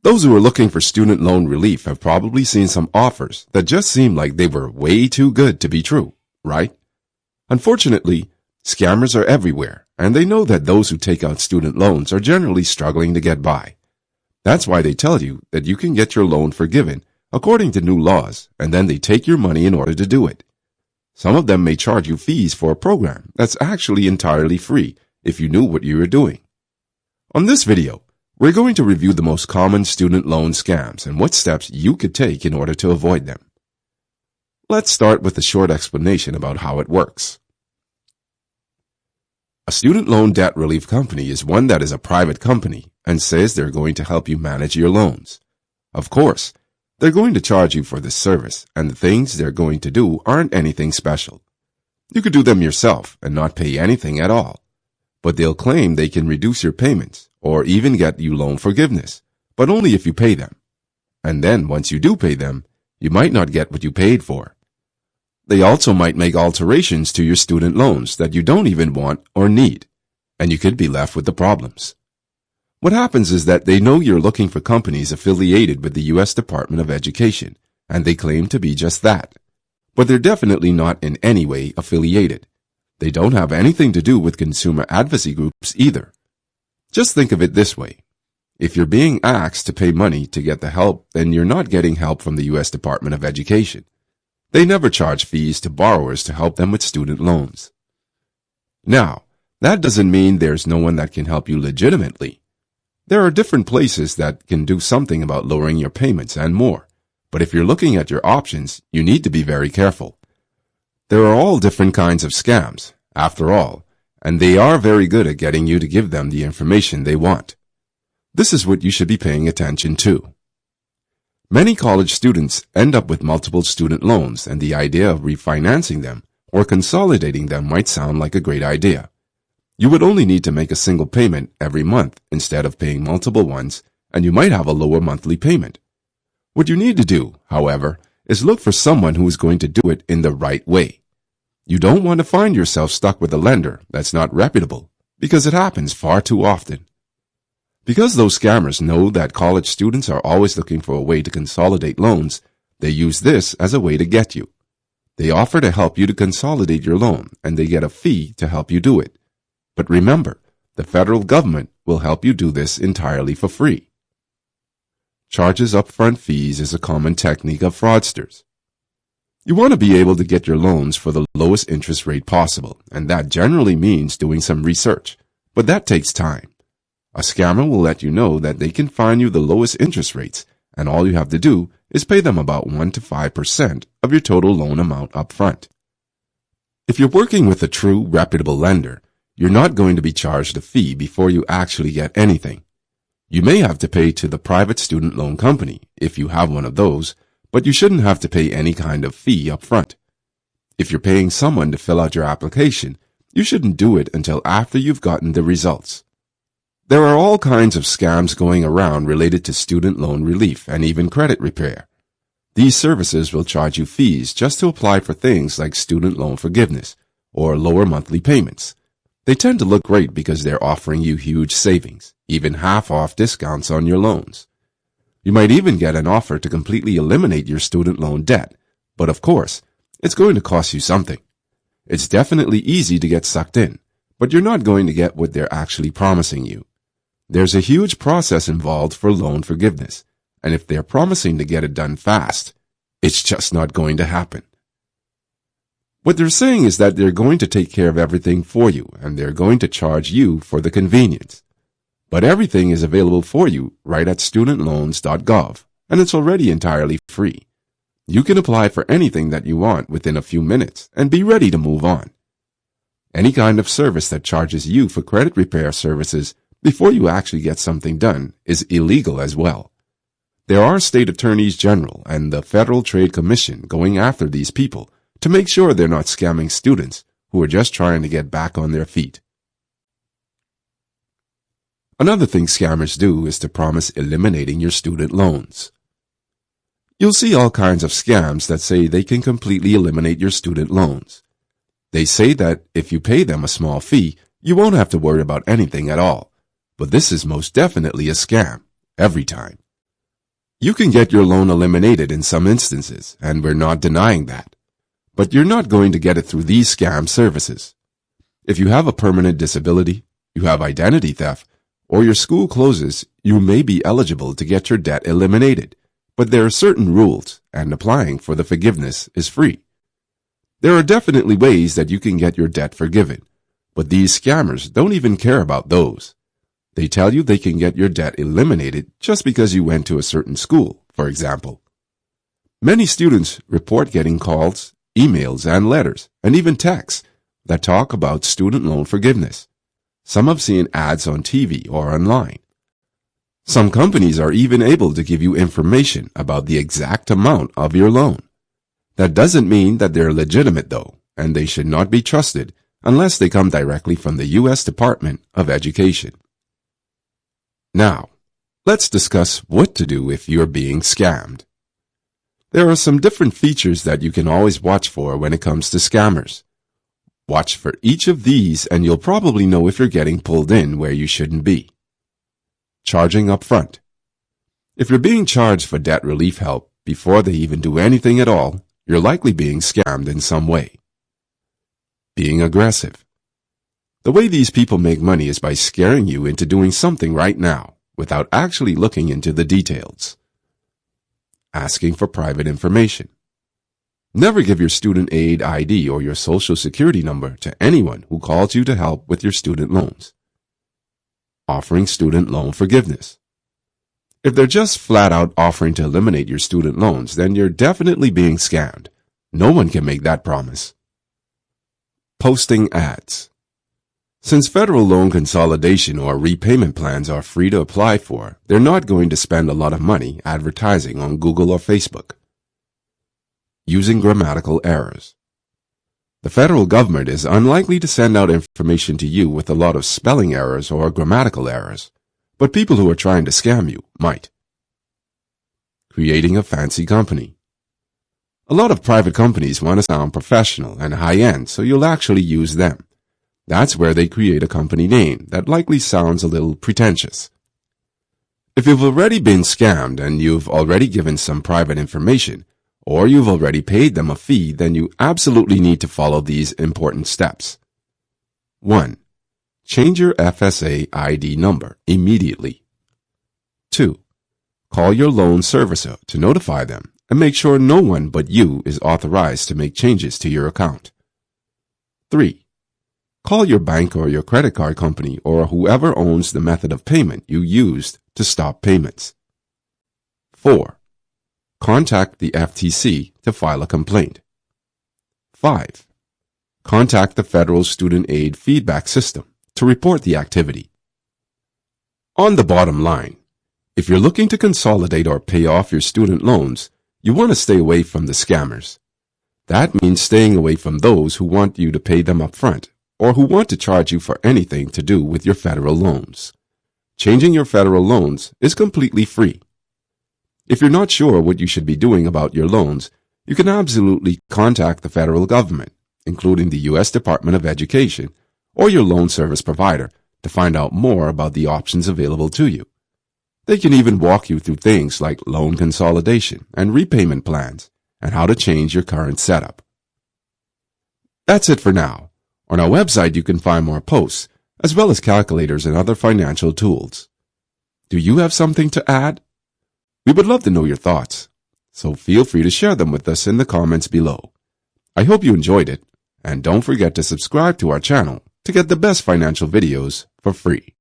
Those who are looking for student loan relief have probably seen some offers that just seem like they were way too good to be true, right? Unfortunately, scammers are everywhere, and they know that those who take out student loans are generally struggling to get by. That's why they tell you that you can get your loan forgiven according to new laws, and then they take your money in order to do it. Some of them may charge you fees for a program that's actually entirely free if you knew what you were doing. On this video, we're going to review the most common student loan scams and what steps you could take in order to avoid them. Let's start with a short explanation about how it works. A student loan debt relief company is one that is a private company and says they're going to help you manage your loans. Of course, they're going to charge you for this service, and the things they're going to do aren't anything special. You could do them yourself and not pay anything at all. But they'll claim they can reduce your payments or even get you loan forgiveness, but only if you pay them. And then once you do pay them, you might not get what you paid for. They also might make alterations to your student loans that you don't even want or need, and you could be left with the problems. What happens is that they know you're looking for companies affiliated with the U.S. Department of Education, and they claim to be just that. But they're definitely not in any way affiliated. They don't have anything to do with consumer advocacy groups either. Just think of it this way. If you're being asked to pay money to get the help, then you're not getting help from the U.S. Department of Education. They never charge fees to borrowers to help them with student loans. Now, that doesn't mean there's no one that can help you legitimately. There are different places that can do something about lowering your payments and more. But if you're looking at your options, you need to be very careful. There are all different kinds of scams, after all, and they are very good at getting you to give them the information they want. This is what you should be paying attention to. Many college students end up with multiple student loans, and the idea of refinancing them or consolidating them might sound like a great idea. You would only need to make a single payment every month instead of paying multiple ones, and you might have a lower monthly payment. What you need to do, however, is look for someone who is going to do it in the right way. You don't want to find yourself stuck with a lender that's not reputable, because it happens far too often. Because those scammers know that college students are always looking for a way to consolidate loans, they use this as a way to get you. They offer to help you to consolidate your loan, and they get a fee to help you do it. But remember, the federal government will help you do this entirely for free. Charges upfront fees is a common technique of fraudsters. You want to be able to get your loans for the lowest interest rate possible, and that generally means doing some research, but that takes time. A scammer will let you know that they can find you the lowest interest rates, and all you have to do is pay them about 1 to 5% of your total loan amount upfront. If you're working with a true, reputable lender, you're not going to be charged a fee before you actually get anything. You may have to pay to the private student loan company, if you have one of those, but you shouldn't have to pay any kind of fee up front. If you're paying someone to fill out your application, you shouldn't do it until after you've gotten the results. There are all kinds of scams going around related to student loan relief and even credit repair. These services will charge you fees just to apply for things like student loan forgiveness or lower monthly payments. They tend to look great because they're offering you huge savings, even half-off discounts on your loans. You might even get an offer to completely eliminate your student loan debt, but of course, it's going to cost you something. It's definitely easy to get sucked in, but you're not going to get what they're actually promising you. There's a huge process involved for loan forgiveness, and if they're promising to get it done fast, it's just not going to happen. What they're saying is that they're going to take care of everything for you, and they're going to charge you for the convenience. But everything is available for you right at studentloans.gov, and it's already entirely free. You can apply for anything that you want within a few minutes and be ready to move on. Any kind of service that charges you for credit repair services before you actually get something done is illegal as well. There are state attorneys general and the Federal Trade Commission going after these people to make sure they're not scamming students who are just trying to get back on their feet. Another thing scammers do is to promise eliminating your student loans. You'll see all kinds of scams that say they can completely eliminate your student loans. They say that if you pay them a small fee, you won't have to worry about anything at all. But this is most definitely a scam, every time. You can get your loan eliminated in some instances, and we're not denying that. But you're not going to get it through these scam services. If you have a permanent disability, you have identity theft, or your school closes, you may be eligible to get your debt eliminated, but there are certain rules, and applying for the forgiveness is free. There are definitely ways that you can get your debt forgiven, but these scammers don't even care about those. They tell you they can get your debt eliminated just because you went to a certain school, for example. Many students report getting calls, emails, and letters, and even texts that talk about student loan forgiveness. Some have seen ads on TV or online. Some companies are even able to give you information about the exact amount of your loan. That doesn't mean that they're legitimate though, and they should not be trusted unless they come directly from the U.S. Department of Education. Now, let's discuss what to do if you're being scammed. There are some different features that you can always watch for when it comes to scammers. Watch for each of these and you'll probably know if you're getting pulled in where you shouldn't be. Charging up front. If you're being charged for debt relief help before they even do anything at all, you're likely being scammed in some way. Being aggressive. The way these people make money is by scaring you into doing something right now without actually looking into the details. Asking for private information. Never give your student aid ID or your social security number to anyone who calls you to help with your student loans. Offering student loan forgiveness. If they're just flat out offering to eliminate your student loans, then you're definitely being scammed. No one can make that promise. Posting ads. Since federal loan consolidation or repayment plans are free to apply for, they're not going to spend a lot of money advertising on Google or Facebook. Using grammatical errors. The federal government is unlikely to send out information to you with a lot of spelling errors or grammatical errors, but people who are trying to scam you might. Creating a fancy company. A lot of private companies want to sound professional and high-end, so you'll actually use them. That's where they create a company name that likely sounds a little pretentious. If you've already been scammed and you've already given some private information, or you've already paid them a fee, then you absolutely need to follow these important steps. 1. Change your FSA ID number immediately. 2. Call your loan servicer to notify them and make sure no one but you is authorized to make changes to your account. 3. Call your bank or your credit card company or whoever owns the method of payment you used to stop payments. 4. Contact the FTC to file a complaint. 5. Contact the Federal Student Aid Feedback System to report the activity. On the bottom line, if you're looking to consolidate or pay off your student loans, you want to stay away from the scammers. That means staying away from those who want you to pay them up front or who want to charge you for anything to do with your federal loans. Changing your federal loans is completely free. If you're not sure what you should be doing about your loans, you can absolutely contact the federal government, including the U.S. Department of Education, or your loan service provider to find out more about the options available to you. They can even walk you through things like loan consolidation and repayment plans and how to change your current setup. That's it for now. On our website, you can find more posts, as well as calculators and other financial tools. Do you have something to add? We would love to know your thoughts, so feel free to share them with us in the comments below. I hope you enjoyed it, and don't forget to subscribe to our channel to get the best financial videos for free.